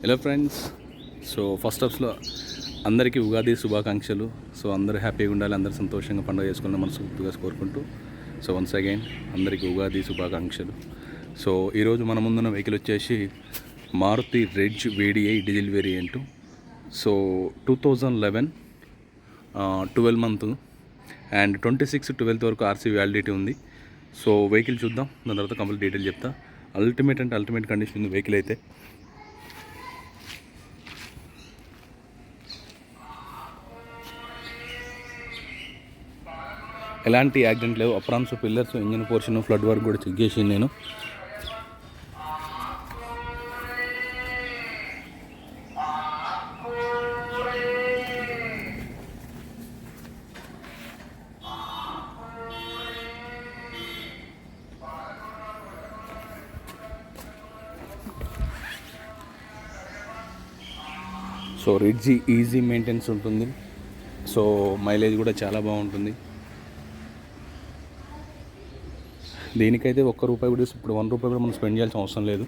Hello friends. So first స్టెప్స్లో అందరికీ ఉగాది శుభాకాంక్షలు. So అందరూ హ్యాపీగా ఉండాలి, అందరూ సంతోషంగా పండుగ చేసుకున్న మనస్ఫూర్తిగా కోరుకుంటూ సో వన్స్ అగైన్ అందరికీ ఉగాది శుభాకాంక్షలు. సో ఈరోజు మన ముందున్న వెహికల్ వచ్చేసి Maruti Ritz VDI diesel variant. So 2011 12 month and 26/12 వరకు RC వ్యాలిడిటీ ఉంది. సో వెహికల్ చూద్దాం, దాని తర్వాత కంప్లీట్ డీటెయిల్ చెప్తా. అల్టిమేట్ కండిషన్ ఉంది వెహికల్ అయితే. ఎలాంటి యాక్సిడెంట్ లేవు. Aprons, pillars, engine portion, flood work కూడా చెక్ చేసి నేను. సో రెడ్జ్ ఈజీ మెయింటెనెన్స్ ఉంటుంది. సో మైలేజ్ కూడా చాలా బాగుంటుంది. దీనికైతే ₹1 కూడా ఇప్పుడు ₹1 కూడా మనం స్పెండ్ చేయాల్సిన అవసరం లేదు.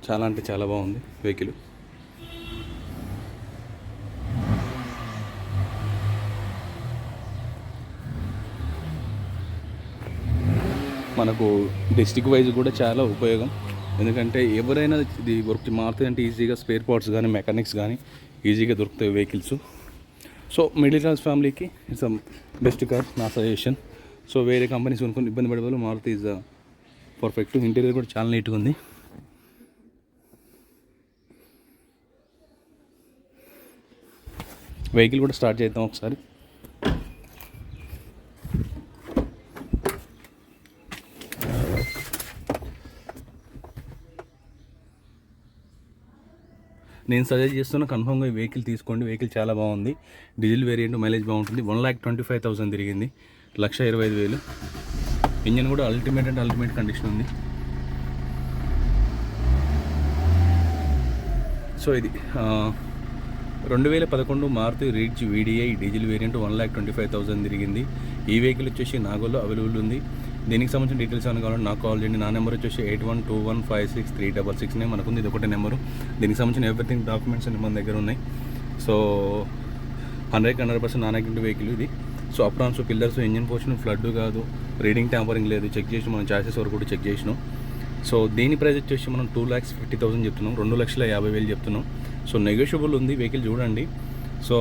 చాలా అంటే చాలా బాగుంది వెహికల్. మనకు డిస్ట్రిక్ట్ వైజ్ కూడా చాలా ఉపయోగం. ఎందుకంటే ఎవరైనా ఇది వర్క్ మారుతుంది అంటే ఈజీగా స్పేర్ పార్ట్స్ కానీ మెకానిక్స్ కానీ ఈజీగా దొరుకుతాయి వెహికల్స్. సో మిడిల్ క్లాస్ ఫ్యామిలీకి ఇట్స్ బెస్ట్ కార్ నా సజెషన్. సో వేరే కంపెనీస్ కొనుక్కొని ఇబ్బంది పడే వాళ్ళు మారుతి ఈజ్ పర్ఫెక్ట్. ఇంటీరియర్ కూడా చాలా నీట్గా ఉంది. వెహికల్ కూడా స్టార్ట్ చేద్దాం ఒకసారి. నేను సజెస్ట్ చేస్తున్నా, కన్ఫర్మ్గా ఈ వెహికల్ తీసుకోండి. వెహికల్ చాలా బాగుంది. డీజిల్ వేరియంట్, మైలేజ్ బాగుంటుంది. 1,25,000 తిరిగింది, 1,25,000. ఇంజన్ కూడా అల్టిమేట్ కండిషన్ ఉంది. సో ఇది 2011 Maruti Ritz VDI diesel variant 1,25,000 తిరిగింది. ఈ వెహికల్ వచ్చేసి నాగోల్లో అవైలబుల్ ఉంది. దీనికి సంబంధించిన డీటెయిల్స్ ఏమైనా కావాలంటే నాకు కాల్ చేయండి. నా నెంబర్ వచ్చేసి 8121563669 మనకుంది. ఇది ఒకటే నెంబరు. దీనికి సంబంధించిన ఎవ్రీథింగ్ డాక్యుమెంట్స్ అన్ని మన దగ్గర ఉన్నాయి. సో 100% నాన్ యాక్సిడెంట్ వెహికల్ ఇది. So aprons, pillars, engine portion flood కాదు, రీడింగ్ ట్యాంపరింగ్ లేదు, చెక్ చేసి మనం చాసెస్ వరకు కూడా చెక్ చేసినాం. సో దీని ప్రైస్ వచ్చేసి మనం 2,50,000 చెప్తున్నాం, 2,50,000 చెప్తున్నాం. సో నెగోషియబుల్ ఉంది. వెహికల్ చూడండి. So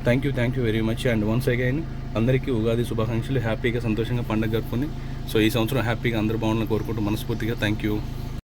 thank you very much. And once again అందరికీ ఉగాది శుభాకాంక్షలు. హ్యాపీగా సంతోషంగా పండుగ జరుపుకొని సో ఈ సంవత్సరం హ్యాపీగా అందరూ బాగుండాలని కోరుకుంటూ మనస్ఫూర్తిగా థ్యాంక్ యూ.